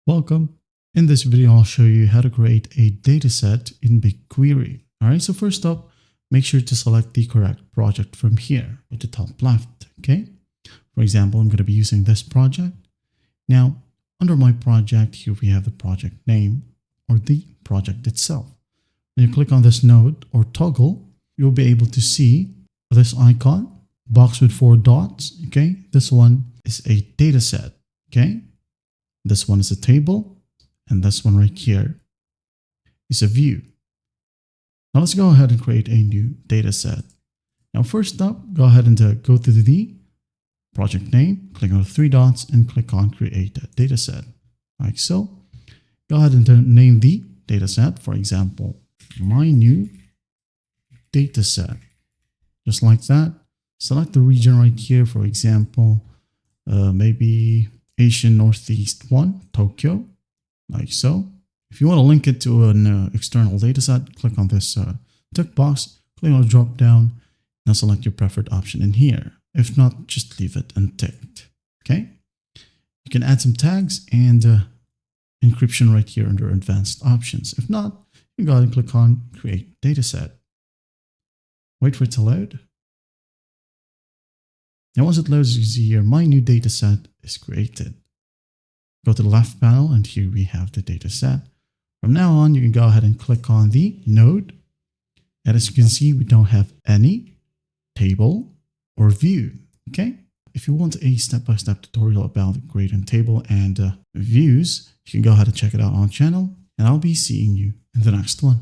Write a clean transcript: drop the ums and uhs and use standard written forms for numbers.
Welcome. In this video, I'll show you how to create a dataset in BigQuery. All right, so first up, make sure to select the correct project from here at the top left, okay? For example, I'm going to be using this project. Now, under my project, here we have the project name or the project itself. When you click on this node or toggle, you'll be able to see this icon, box with 4 dots, okay? This one is a dataset, okay? This one is a table, and this one right here is a view. Now let's go ahead and create a new data set. Now first up, go ahead and go to the project name, click on the 3 dots, and click on create a data set, like so. Go ahead and name the data set, for example, my new data set, just like that. Select the region right here, for example, maybe Asian Northeast 1, Tokyo, like so. If you want to link it to an external dataset, click on this tick box, click on the drop down, now select your preferred option in here. If not, just leave it unticked, okay? You can add some tags and encryption right here under advanced options. If not, you go ahead and click on create dataset. Wait for it to load. Now once it loads, you can see here, my new dataset is created. Go to the left panel and here we have the dataset. From now on, you can go ahead and click on the node. And as you can see, we don't have any table or view, okay? If you want a step-by-step tutorial about creating table and views, you can go ahead and check it out on the channel, and I'll be seeing you in the next one.